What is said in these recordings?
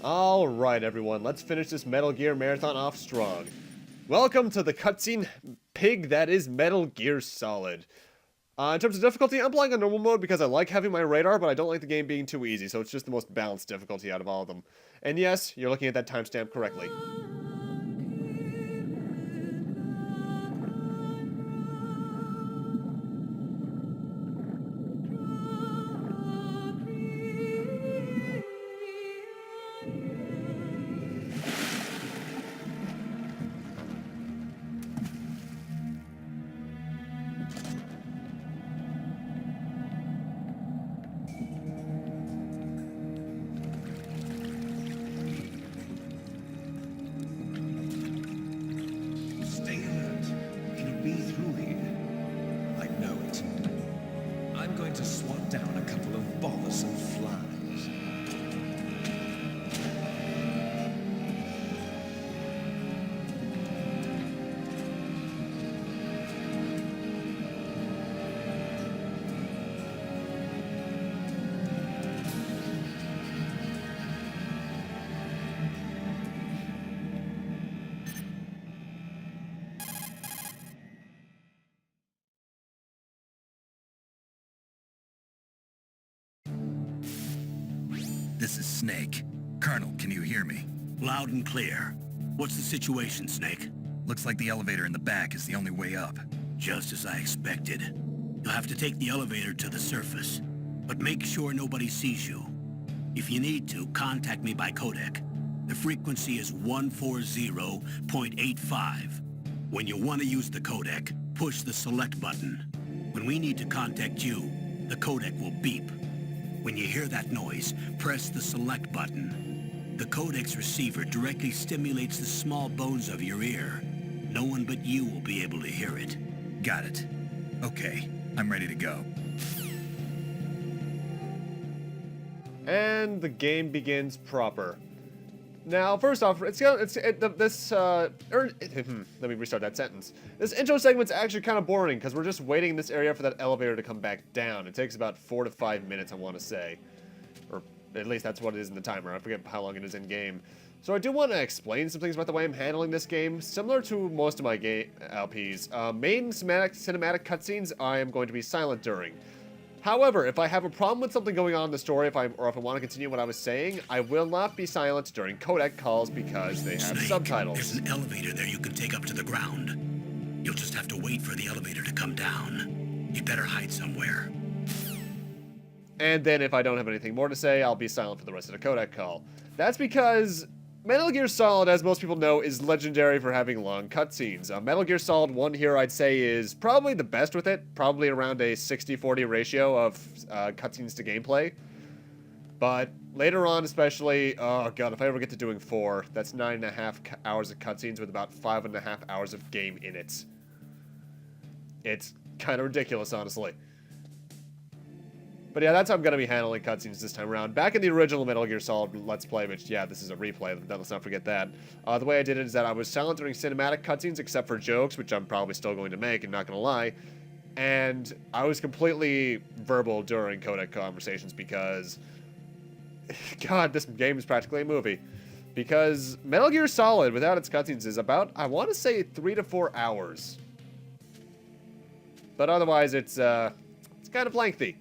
Alright everyone, let's finish this Metal Gear marathon off strong. Welcome to the cutscene pig that is Metal Gear Solid. In terms of difficulty, I'm playing on normal mode because I like having my radar, but I don't like the game being too easy, so it's just the most balanced difficulty out of all of them. And yes, you're looking at that timestamp correctly. To swat down a couple of bothersome flies. This is Snake. Colonel, can you hear me? Loud and clear. What's the situation, Snake? Looks like the elevator in the back is the only way up. Just as I expected. You'll have to take the elevator to the surface, but make sure nobody sees you. If you need to, contact me by codec. The frequency is 140.85. When you want to use the codec, push the select button. When we need to contact you, the codec will beep. When you hear that noise, press the select button. The codec's receiver directly stimulates the small bones of your ear. No one but you will be able to hear it. Got it. Okay, I'm ready to go. And the game begins proper. Now, first off, let me restart that sentence. This intro segment's actually kind of boring because we're just waiting in this area for that elevator to come back down. It takes about 4 to 5 minutes, I want to say. Or at least that's what it is in the timer. I forget how long it is in game. So I do want to explain some things about the way I'm handling this game. Similar to most of my game LPs, main cinematic cutscenes I am going to be silent during. However, if I have a problem with something going on in the story, if I want to continue what I was saying, I will not be silent during codec calls because they have Snake, subtitles. There's an elevator there you can take up to the ground. You'll just have to wait for the elevator to come down. You'd better hide somewhere. And then if I don't have anything more to say, I'll be silent for the rest of the codec call. That's because Metal Gear Solid, as most people know, is legendary for having long cutscenes. Metal Gear Solid 1 here, I'd say, is probably the best with it. Probably around a 60-40 ratio of cutscenes to gameplay. But later on, especially, oh god, if I ever get to doing 4, that's 9.5 hours of cutscenes with about 5.5 hours of game in it. It's kind of ridiculous, honestly. But yeah, that's how I'm going to be handling cutscenes this time around. Back in the original Metal Gear Solid Let's Play, which, yeah, this is a replay, let's not forget that. The way I did it is that I was silent during cinematic cutscenes, except for jokes, which I'm probably still going to make, and not going to lie. And I was completely verbal during codec conversations because, god, this game is practically a movie. Because Metal Gear Solid, without its cutscenes, is about, I want to say, 3 to 4 hours. But otherwise, it's kind of lengthy.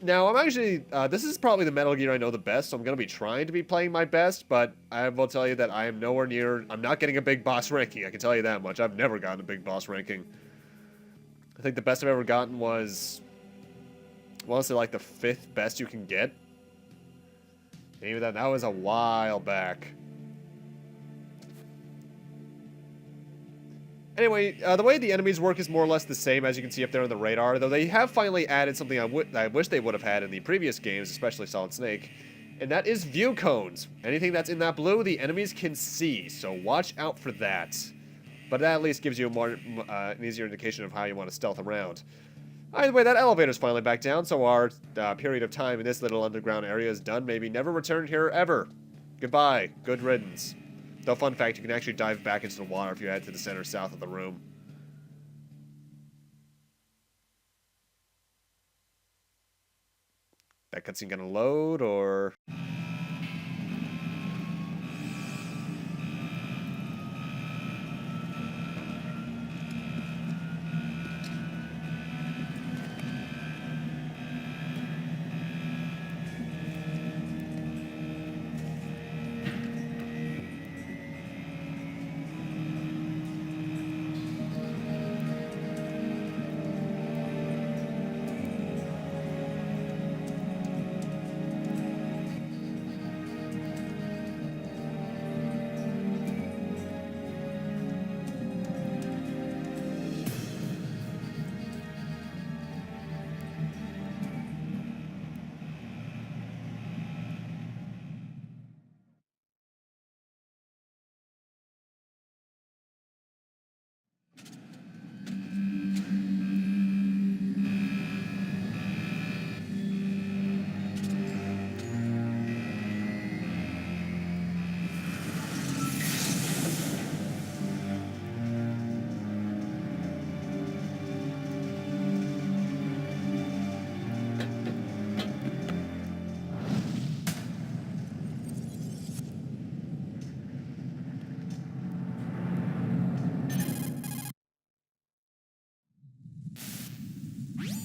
Now, I'm actually, this is probably the Metal Gear I know the best, so I'm going to be trying to be playing my best, but I will tell you that I am nowhere near, I'm not getting a big boss ranking, I can tell you that much. I've never gotten a big boss ranking. I think the best I've ever gotten was, I want to say like the 5th best you can get. Maybe that was a while back. Anyway, the way the enemies work is more or less the same, as you can see up there on the radar, though they have finally added something I wish they would have had in the previous games, especially Solid Snake, and that is view cones. Anything that's in that blue, the enemies can see, so watch out for that. But that at least gives you an easier indication of how you want to stealth around. Either way, that elevator's finally back down, so our period of time in this little underground area is done. Maybe never return here ever. Goodbye. Good riddance. Though, fun fact, you can actually dive back into the water if you head to the center south of the room. That cutscene gonna load, or...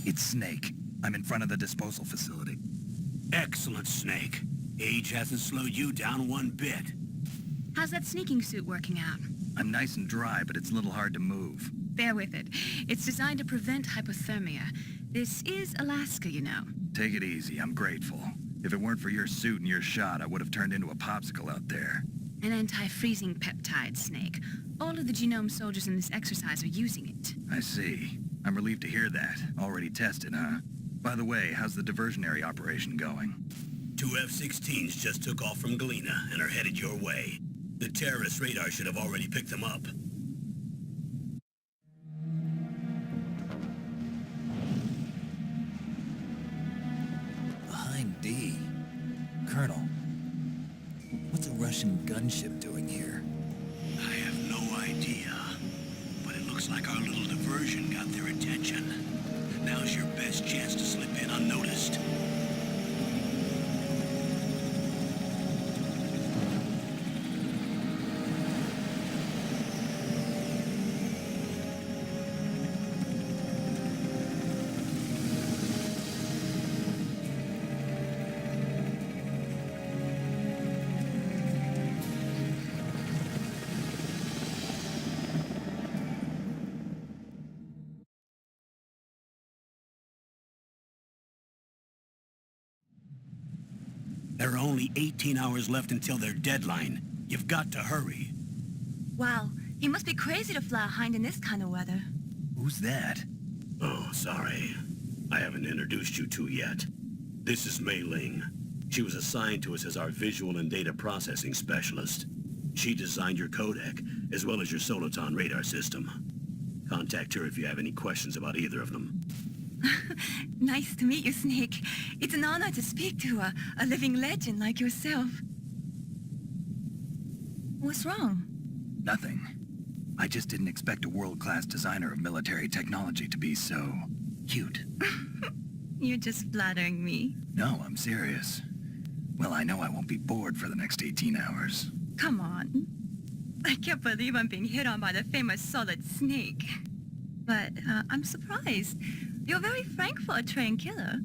It's Snake. I'm in front of the disposal facility. Excellent, Snake. Age hasn't slowed you down one bit. How's that sneaking suit working out? I'm nice and dry, but it's a little hard to move. Bear with it. It's designed to prevent hypothermia. This is Alaska, you know. Take it easy, I'm grateful. If it weren't for your suit and your shot, I would have turned into a popsicle out there. An anti-freezing peptide, Snake. All of the genome soldiers in this exercise are using it. I see. I'm relieved to hear that. Already tested, huh? By the way, how's the diversionary operation going? 2 F-16s just took off from Galena and are headed your way. The terrorist radar should have already picked them up. Hind-D. Colonel, what's a Russian gunship doing here? I have no idea, but it looks like our little diversion got their attention. Now's your best chance to slip in unnoticed. There are only 18 hours left until their deadline. You've got to hurry. Wow, you must be crazy to fly a Hind in this kind of weather. Who's that? Oh, sorry. I haven't introduced you to yet. This is Mei Ling. She was assigned to us as our visual and data processing specialist. She designed your codec, as well as your Soliton radar system. Contact her if you have any questions about either of them. Nice to meet you, Snake. It's an honor to speak to a living legend like yourself. What's wrong? Nothing. I just didn't expect a world-class designer of military technology to be so... cute. You're just flattering me. No, I'm serious. Well, I know I won't be bored for the next 18 hours. Come on. I can't believe I'm being hit on by the famous Solid Snake. But I'm surprised. You're very frank for a trained killer.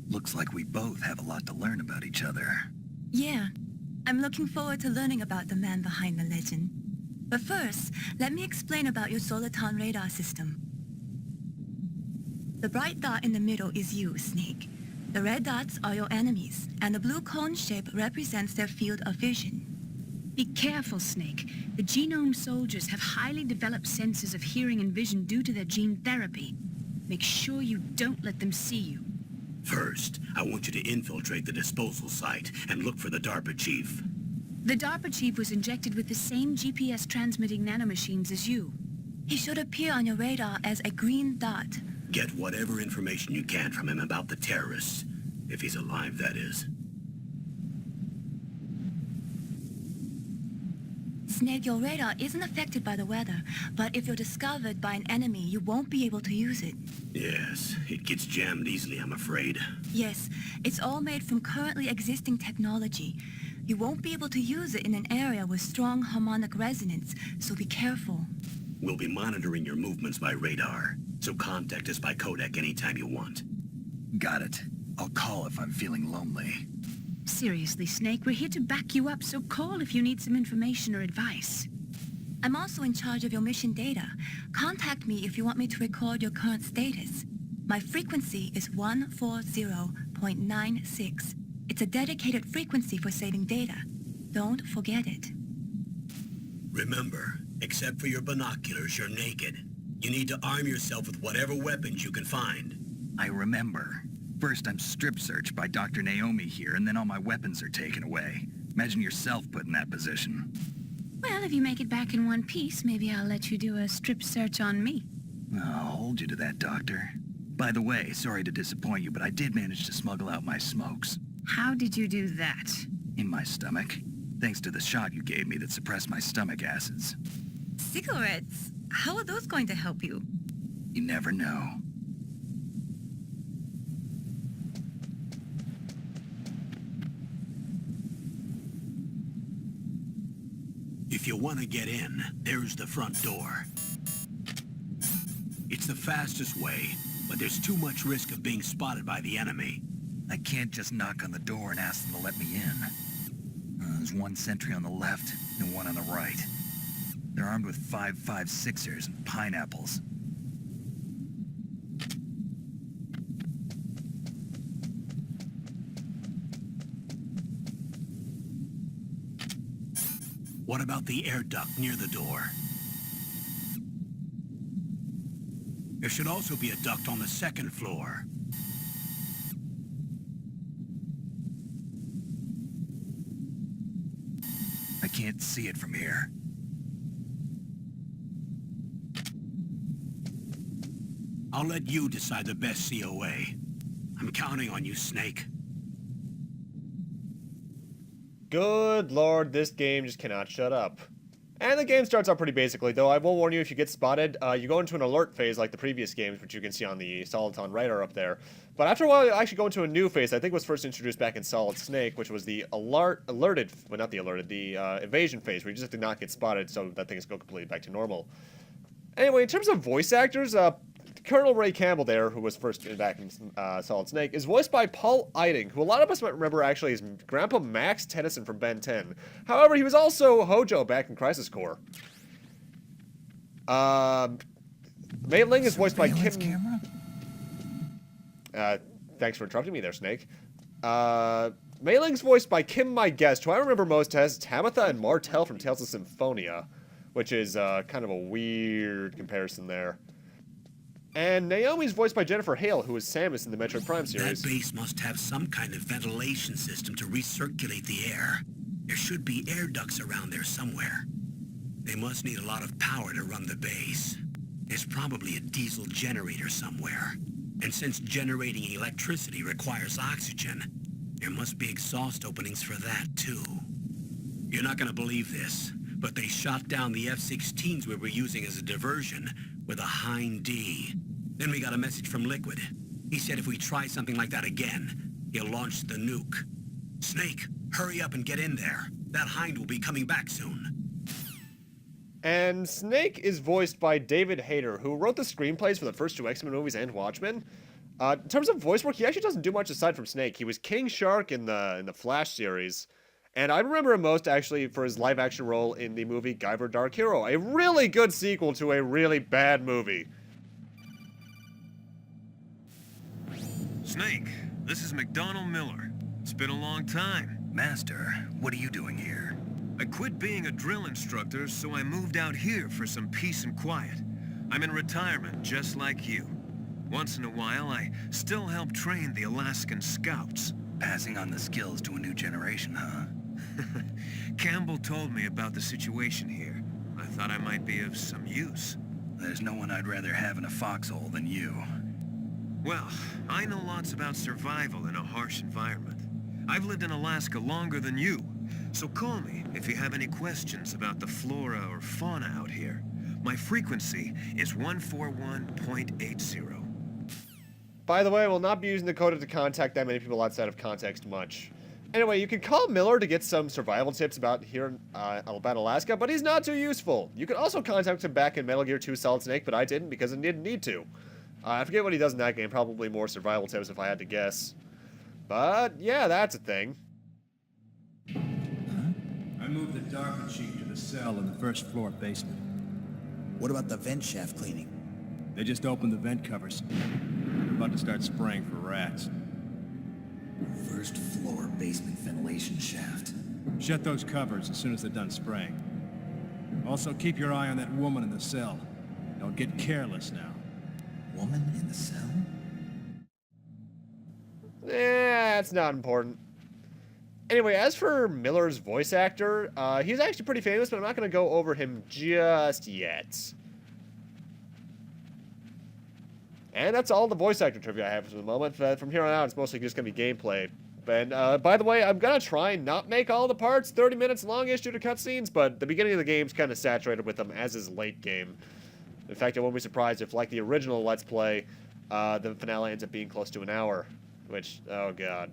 Looks like we both have a lot to learn about each other. Yeah. I'm looking forward to learning about the man behind the legend. But first, let me explain about your Soliton radar system. The bright dot in the middle is you, Snake. The red dots are your enemies, and the blue cone shape represents their field of vision. Be careful, Snake. The genome soldiers have highly developed senses of hearing and vision due to their gene therapy. Make sure you don't let them see you. First, I want you to infiltrate the disposal site and look for the DARPA chief. The DARPA chief was injected with the same GPS transmitting nanomachines as you. He should appear on your radar as a green dot. Get whatever information you can from him about the terrorists. If he's alive, that is. Snake, your radar isn't affected by the weather, but if you're discovered by an enemy, you won't be able to use it. Yes, it gets jammed easily, I'm afraid. Yes, it's all made from currently existing technology. You won't be able to use it in an area with strong harmonic resonance, so be careful. We'll be monitoring your movements by radar, so contact us by codec anytime you want. Got it. I'll call if I'm feeling lonely. Seriously, Snake, we're here to back you up, so call if you need some information or advice. I'm also in charge of your mission data. Contact me if you want me to record your current status. My frequency is 140.96. It's a dedicated frequency for saving data. Don't forget it. Remember, except for your binoculars, you're naked. You need to arm yourself with whatever weapons you can find. I remember. First, I'm strip-searched by Dr. Naomi here, and then all my weapons are taken away. Imagine yourself put in that position. Well, if you make it back in one piece, maybe I'll let you do a strip search on me. I'll hold you to that, Doctor. By the way, sorry to disappoint you, but I did manage to smuggle out my smokes. How did you do that? In my stomach. Thanks to the shot you gave me that suppressed my stomach acids. Cigarettes? How are those going to help you? You never know. If you want to get in, there's the front door. It's the fastest way, but there's too much risk of being spotted by the enemy. I can't just knock on the door and ask them to let me in. There's one sentry on the left and one on the right. They're armed with 5.56ers and pineapples. What about the air duct near the door? There should also be a duct on the second floor. I can't see it from here. I'll let you decide the best COA. I'm counting on you, Snake. Good lord, this game just cannot shut up. And the game starts out pretty basically, though I will warn you if you get spotted, you go into an alert phase like the previous games, which you can see on the Soliton radar up there. But after a while, you actually go into a new phase. I think it was first introduced back in Solid Snake, which was the evasion phase, where you just did not get spotted, so that things go completely back to normal. Anyway, in terms of voice actors, Colonel Ray Campbell there, who was first back in Solid Snake, is voiced by Paul Eiting, who a lot of us might remember actually as Grandpa Max Tennyson from Ben 10. However, he was also Hojo back in Crisis Core. Mei Ling is voiced by Kim... thanks for interrupting me there, Snake. Mei Ling's voiced by Kim My Guest, who I remember most as Tabitha and Martel from Tales of Symphonia, which is kind of a weird comparison there. And Naomi's voiced by Jennifer Hale, who is Samus in the Metroid Prime series. That base must have some kind of ventilation system to recirculate the air. There should be air ducts around there somewhere. They must need a lot of power to run the base. There's probably a diesel generator somewhere. And since generating electricity requires oxygen, there must be exhaust openings for that, too. You're not gonna believe this, but they shot down the F-16s we were using as a diversion with a Hind-D. Then we got a message from Liquid. He said if we try something like that again, he'll launch the nuke. Snake, hurry up and get in there. That Hind will be coming back soon. And Snake is voiced by David Hayter, who wrote the screenplays for the first two X-Men movies and Watchmen. In terms of voice work, he actually doesn't do much aside from Snake. He was King Shark in the Flash series. And I remember him most, actually, for his live-action role in the movie Guyver Dark Hero, a really good sequel to a really bad movie. Snake, this is McDonald Miller. It's been a long time. Master, what are you doing here? I quit being a drill instructor, so I moved out here for some peace and quiet. I'm in retirement, just like you. Once in a while, I still help train the Alaskan Scouts. Passing on the skills to a new generation, huh? Campbell told me about the situation here. I thought I might be of some use. There's no one I'd rather have in a foxhole than you. Well, I know lots about survival in a harsh environment. I've lived in Alaska longer than you, so call me if you have any questions about the flora or fauna out here. My frequency is 141.80. By the way, I will not be using the code to contact that many people outside of context much. Anyway, you can call Miller to get some survival tips about about Alaska, but he's not too useful. You can also contact him back in Metal Gear 2 Solid Snake, but I didn't because I didn't need to. I forget what he does in that game, probably more survival tips if I had to guess. But, yeah, that's a thing. I moved the Darker Chief to the cell in the first floor basement. What about the vent shaft cleaning? They just opened the vent covers. They're about to start spraying for rats. First floor basement ventilation shaft. Shut those covers as soon as they're done spraying. Also, keep your eye on that woman in the cell. Don't get careless now. Woman in the cell? That's not important. Anyway, as for Miller's voice actor, he's actually pretty famous, but I'm not going to go over him just yet. And that's all the voice actor trivia I have for the moment. From here on out, it's mostly just going to be gameplay. And by the way, I'm going to try and not make all the parts 30 minutes longish due to cutscenes, but the beginning of the game's kind of saturated with them, as is late game. In fact, I won't be surprised if, like the original Let's Play, the finale ends up being close to an hour. Which, oh god.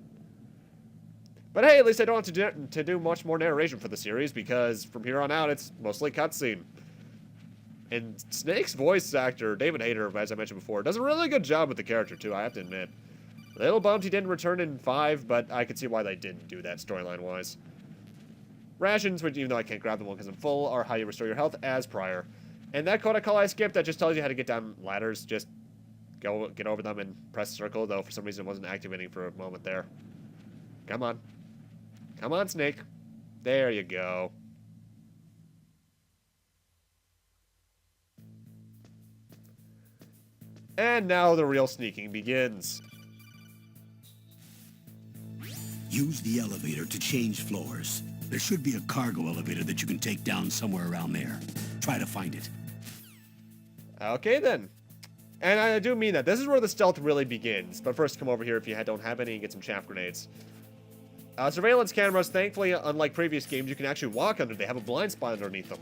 But hey, at least I don't have to do much more narration for the series, because from here on out, it's mostly cutscene. And Snake's voice actor, David Hayter, as I mentioned before, does a really good job with the character, too, I have to admit. A little bummed he didn't return in 5, but I could see why they didn't do that storyline-wise. Rations, which even though I can't grab them because I'm full, are how you restore your health as prior. And that code I call I skipped, that just tells you how to get down ladders. Just get over them and press circle, though for some reason it wasn't activating for a moment there. Come on. Come on, Snake. There you go. And now the real sneaking begins. Use the elevator to change floors. There should be a cargo elevator that you can take down somewhere around there. Try to find it. Okay, then. And I do mean that. This is where the stealth really begins. But first, come over here if you don't have any and get some chaff grenades. Surveillance cameras, thankfully, unlike previous games, you can actually walk under. They have a blind spot underneath them.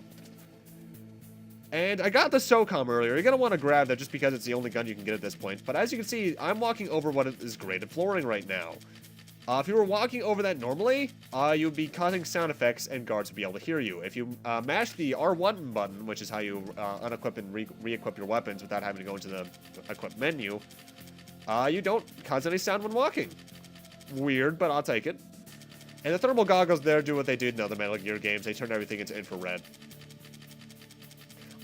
And I got the SOCOM earlier. You're going to want to grab that just because it's the only gun you can get at this point. But as you can see, I'm walking over what is graded flooring right now. If you were walking over that normally, you would be causing sound effects and guards would be able to hear you. If you mash the R1 button, which is how you unequip and re-equip your weapons without having to go into the equip menu, you don't cause any sound when walking. Weird, but I'll take it. And the thermal goggles there do what they did in other Metal Gear games. They turn everything into infrared.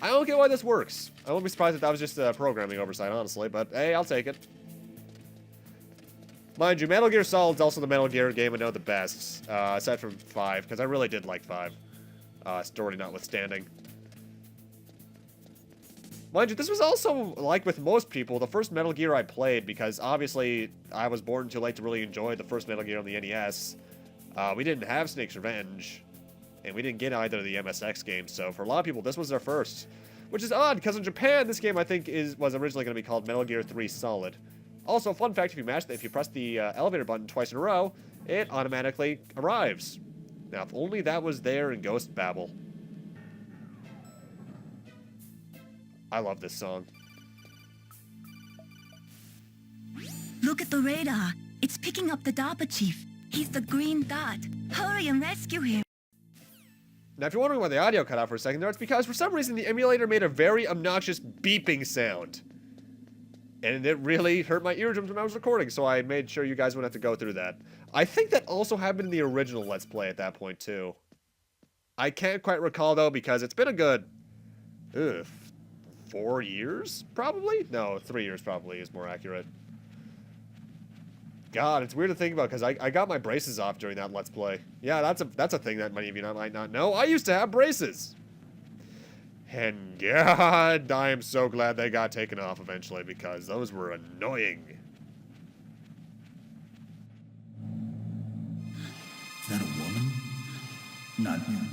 I don't get why this works. I won't be surprised if that was just a programming oversight, honestly, but hey, I'll take it. Mind you, Metal Gear Solid's also the Metal Gear game I know the best, aside from 5, because I really did like 5, story notwithstanding. Mind you, this was also, like with most people, the first Metal Gear I played, because obviously I was born too late to really enjoy the first Metal Gear on the NES. We didn't have Snake's Revenge, and we didn't get either of the MSX games, so for a lot of people, this was their first. Which is odd, because in Japan, this game, I think, was originally going to be called Metal Gear 3 Solid. Also, fun fact, if you press the elevator button twice in a row, it automatically arrives. Now, if only that was there in Ghost Babel. I love this song. Look at the radar. It's picking up the DARPA chief. He's the green dot. Hurry and rescue him. Now, if you're wondering why the audio cut out for a second there, it's because for some reason the emulator made a very obnoxious beeping sound. And it really hurt my eardrums when I was recording, so I made sure you guys wouldn't have to go through that. I think that also happened in the original Let's Play at that point, too. I can't quite recall, though, because it's been a good... 4 years, probably? No, 3 years probably is more accurate. God, it's weird to think about, because I got my braces off during that Let's Play. Yeah, that's a thing that many of you might not know. I used to have braces! And God, I am so glad they got taken off eventually, because those were annoying. Is that a woman? Not him.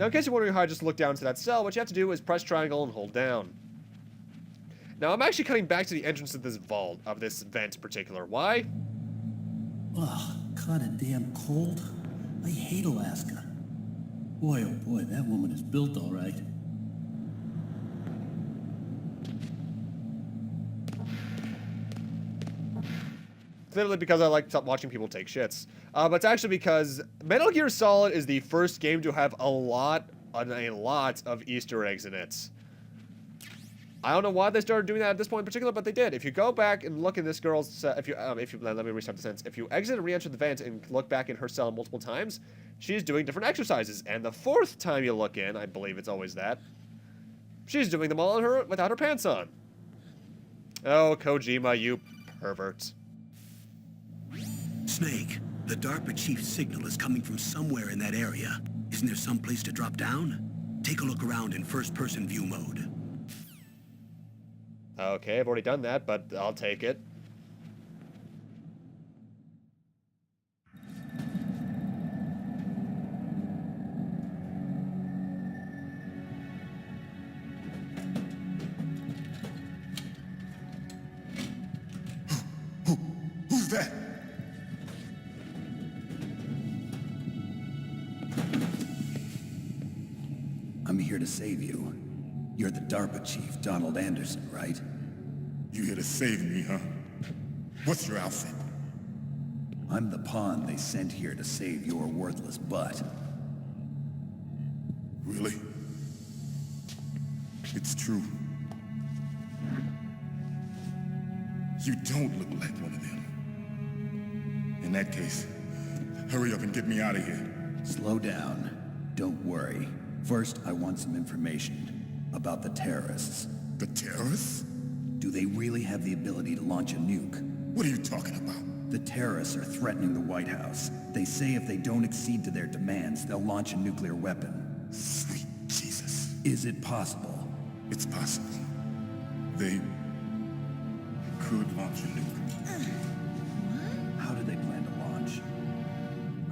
Now, in case you're wondering how I just looked down to that cell, what you have to do is press triangle and hold down. Now, I'm actually cutting back to the entrance of this vault, of this vent in particular. Why? Ugh, kinda damn cold. I hate Alaska. Boy, oh boy, that woman is built all right. Clearly because I like watching people take shits. But it's actually because Metal Gear Solid is the first game to have a lot of Easter eggs in it. I don't know why they started doing that at this point in particular, but they did. If you go back and look in this girl's, let me restart the sentence. If you exit and re-enter the vent and look back in her cell multiple times, she's doing different exercises. And the fourth time you look in, I believe it's always that, she's doing them all without her pants on. Oh, Kojima, you pervert. Snake, the DARPA chief's signal is coming from somewhere in that area. Isn't there some place to drop down? Take a look around in first-person view mode. Okay, I've already done that, but I'll take it. Who's that? I'm here to save you. You're the DARPA chief, Donald Anderson, right? You here to save me, huh? What's your outfit? I'm the pawn they sent here to save your worthless butt. Really? It's true. You don't look like one of them. In that case, hurry up and get me out of here. Slow down. Don't worry. First, I want some information about the terrorists. The terrorists? Do they really have the ability to launch a nuke? What are you talking about? The terrorists are threatening the White House. They say if they don't accede to their demands, they'll launch a nuclear weapon. Sweet Jesus. Is it possible? It's possible. They could launch a nuke. How do they plan to launch?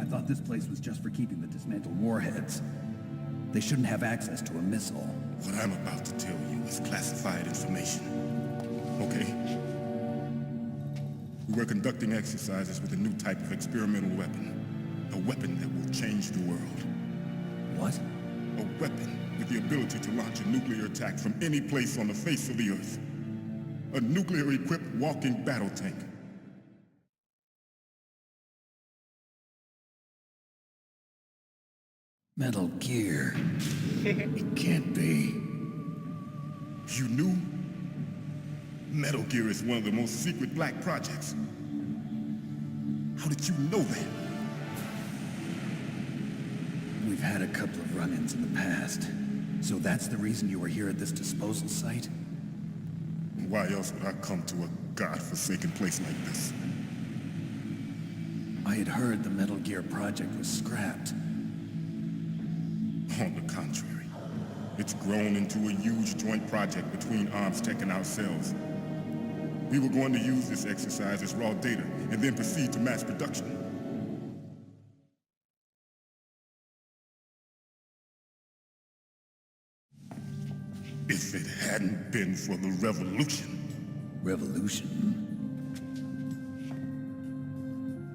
I thought this place was just for keeping the dismantled warheads. They shouldn't have access to a missile. What I'm about to tell you is classified information. Okay? We were conducting exercises with a new type of experimental weapon. A weapon that will change the world. What? A weapon with the ability to launch a nuclear attack from any place on the face of the Earth. A nuclear-equipped walking battle tank. Metal Gear. It can't be. You knew? Metal Gear is one of the most secret black projects. How did you know that? We've had a couple of run-ins in the past. So that's the reason you were here at this disposal site? Why else would I come to a godforsaken place like this? I had heard the Metal Gear project was scrapped. On the contrary, it's grown into a huge joint project between Arms Tech and ourselves. We were going to use this exercise as raw data and then proceed to mass production. If it hadn't been for the revolution. Revolution?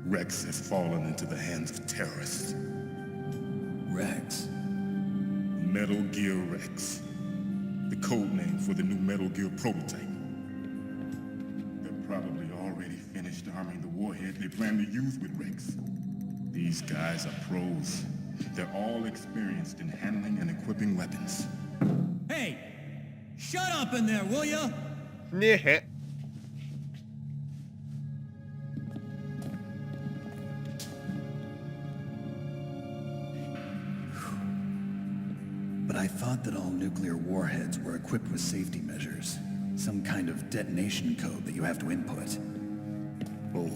Rex has fallen into the hands of terrorists. Rex? Metal Gear Rex. The code name for the new Metal Gear prototype. They're probably already finished arming the warhead they plan to use with Rex. These guys are pros. They're all experienced in handling and equipping weapons. Hey! Shut up in there, will ya? Yeah. But I thought that all nuclear warheads were equipped with safety measures. Some kind of detonation code that you have to input. Oh,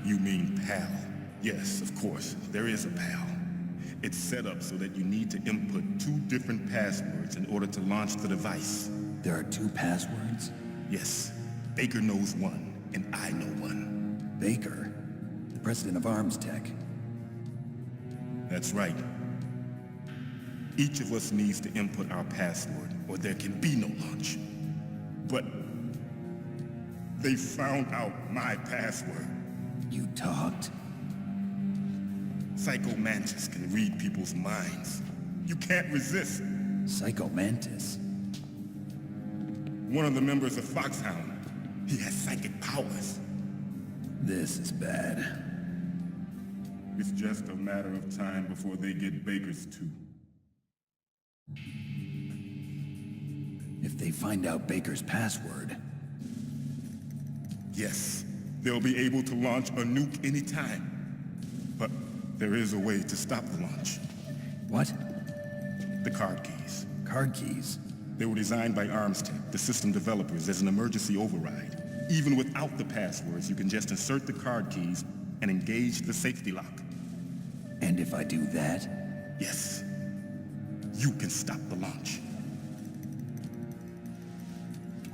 you mean PAL? Yes, of course, there is a PAL. It's set up so that you need to input 2 different passwords in order to launch the device. There are 2 passwords? Yes, Baker knows one, and I know one. Baker? The president of Arms Tech? That's right. Each of us needs to input our password, or there can be no launch. But They found out my password. You talked? Psycho Mantis can read people's minds. You can't resist. Psycho Mantis? One of the members of Foxhound. He has psychic powers. This is bad. It's just a matter of time before they get Baker's too. If they find out Baker's password... Yes, they'll be able to launch a nuke anytime. But there is a way to stop the launch. What? The card keys. Card keys? They were designed by Armstech, the system developers, as an emergency override. Even without the passwords, you can just insert the card keys and engage the safety lock. And if I do that? Yes. You can stop the launch.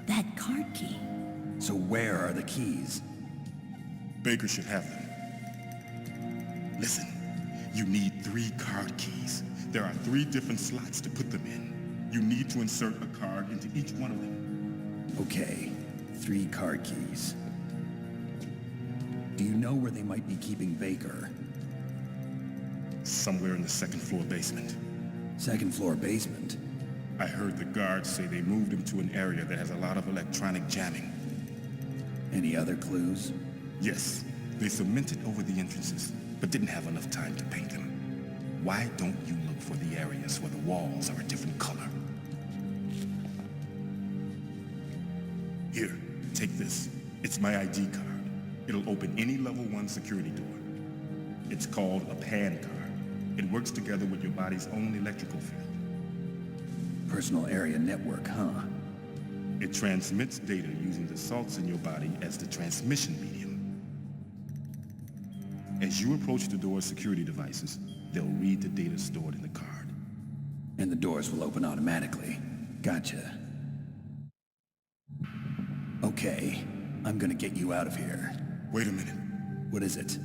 That card key. So where are the keys? Baker should have them. Listen, you need 3 card keys. There are 3 different slots to put them in. You need to insert a card into each one of them. Okay, 3 card keys. Do you know where they might be keeping Baker? Somewhere in the 2nd floor basement. 2nd floor basement? I heard the guards say they moved him to an area that has a lot of electronic jamming. Any other clues? Yes, they cemented over the entrances, but didn't have enough time to paint them. Why don't you look for the areas where the walls are a different color? Here, take this. It's my ID card. It'll open any level 1 security door. It's called a PAN card. It works together with your body's own electrical field. Personal area network, huh? It transmits data using the salts in your body as the transmission medium. As you approach the door's security devices, they'll read the data stored in the card. And the doors will open automatically. Gotcha. Okay, I'm gonna get you out of here. Wait a minute. What is it?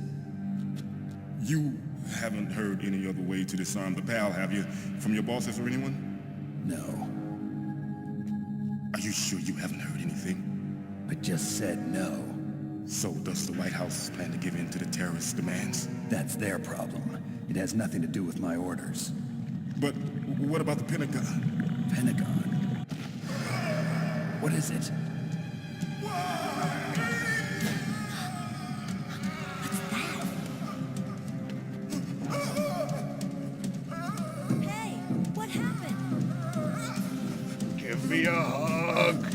You haven't heard any other way to disarm the PAL, have you? From your bosses or anyone? No. Are you sure you haven't heard anything? I just said no. So does the White House plan to give in to the terrorists' demands? That's their problem. It has nothing to do with my orders. But what about the Pentagon? Pentagon? What is it? Hey, what happened? Give me a hug.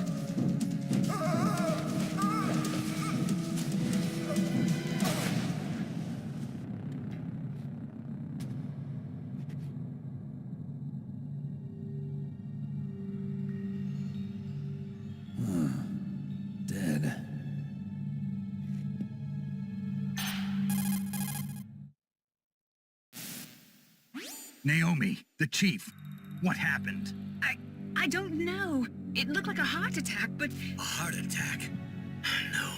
Dead. Naomi, the chief. What happened? I don't know. It looked like a heart attack, but... A heart attack? No,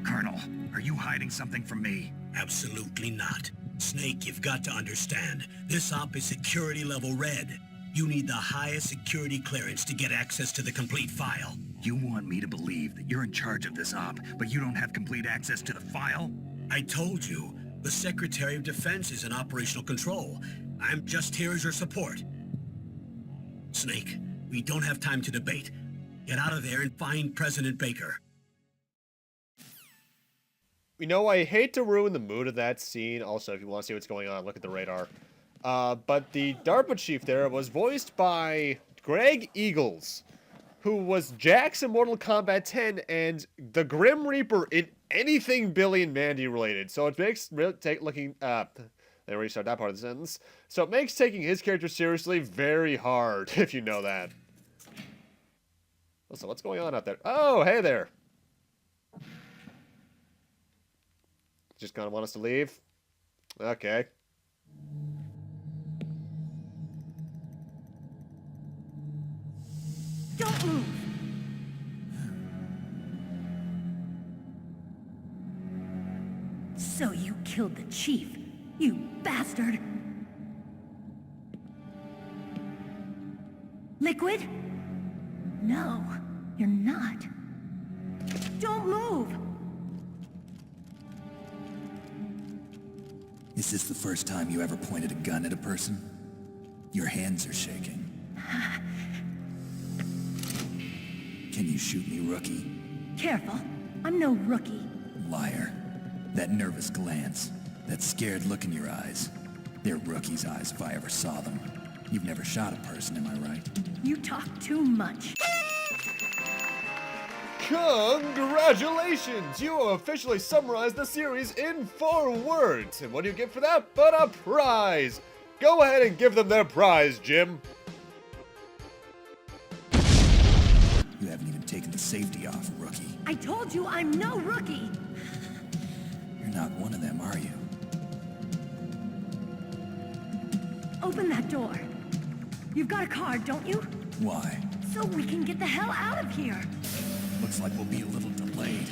Colonel, are you hiding something from me? absolutely not. Snake, you've got to understand. This op is security level red. You need the highest security clearance to get access to the complete file. You want me to believe that you're in charge of this op, but you don't have complete access to the file? I told you, the Secretary of Defense is in operational control. I'm just here as your support. Snake, we don't have time to debate. Get out of there and find President Baker. You know, I hate to ruin the mood of that scene. Also, if you want to see what's going on, look at the radar. But the DARPA chief there was voiced by Greg Eagles, who was Jax in Mortal Kombat 10 and the Grim Reaper in anything Billy and Mandy related. So it makes taking that part of the sentence. So it makes taking his character seriously very hard, if you know that. So what's going on out there? Oh, hey there. Just gonna want us to leave? Okay. Don't move! So you killed the chief, you bastard! Liquid? No, you're not. Don't move! Is this the first time you ever pointed a gun at a person? Your hands are shaking. Can you shoot me, rookie? Careful. I'm no rookie. Liar. That nervous glance, that scared look in your eyes. They're rookie's eyes if I ever saw them. You've never shot a person, am I right? You talk too much. Congratulations! You have officially summarized the series in 4 words. And what do you get for that but a prize? Go ahead and give them their prize, Jim. You haven't even taken the safety off, rookie. I told you I'm no rookie! You're not one of them, are you? Open that door. You've got a card, don't you? Why? So we can get the hell out of here. Looks like we'll be a little delayed.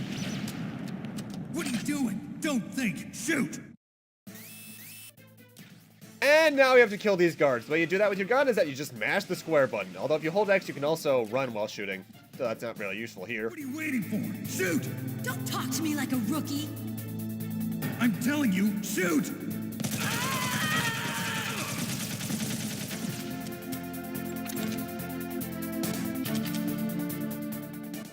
What are you doing? Don't think. Shoot! And now you have to kill these guards. The way you do that with your gun is that you just mash the square button. Although if you hold X, you can also run while shooting. So that's not really useful here. What are you waiting for? Shoot! Don't talk to me like a rookie. I'm telling you, shoot!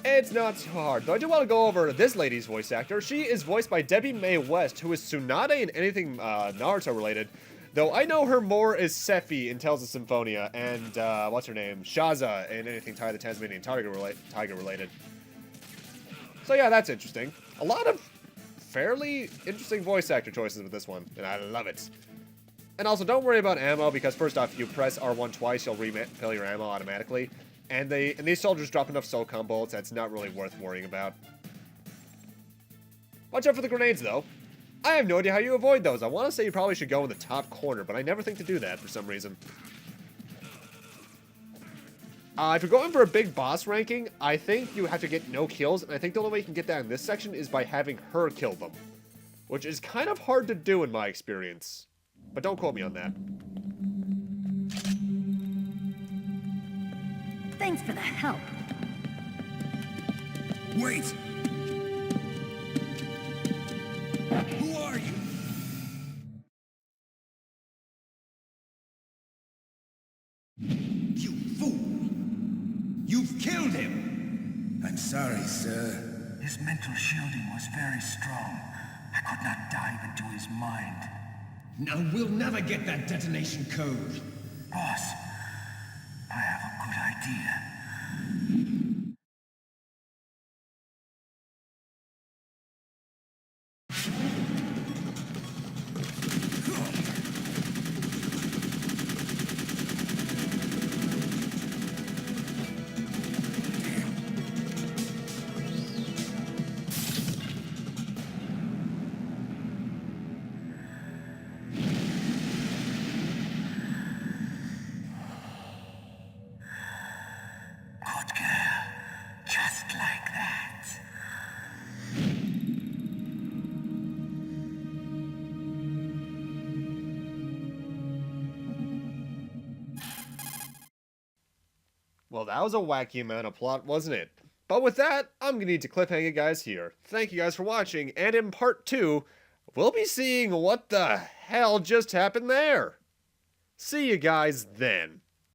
It's not so hard, though I do want to go over this lady's voice actor. She is voiced by Debbie Mae West, who is Tsunade in anything Naruto related. Though I know her more as Sephi in Tales of Symphonia, and what's her name? Shaza in anything Ty the Tasmanian Tiger related. So yeah, that's interesting. A lot of fairly interesting voice actor choices with this one, and I love it. And also, don't worry about ammo, because first off, if you press R1 twice, you'll refill your ammo automatically. And these soldiers drop enough SOCOM bullets that's not really worth worrying about. Watch out for the grenades, though. I have no idea how you avoid those. I want to say you probably should go in the top corner, but I never think to do that for some reason. If you're going for a big boss ranking, I think you have to get no kills, and I think the only way you can get that in this section is by having her kill them. Which is kind of hard to do in my experience. But don't quote me on that. Thanks for the help. Wait! Who are you? You fool! You've killed him! I'm sorry, sir. His mental shielding was very strong. I could not dive into his mind. Now we'll never get that detonation code. Boss, I have a good idea. Good girl. Just like that. Well, that was a wacky amount of plot, wasn't it? But with that, I'm going to need to cliffhang you guys here. Thank you guys for watching, and in part 2, we'll be seeing what the hell just happened there. See you guys then.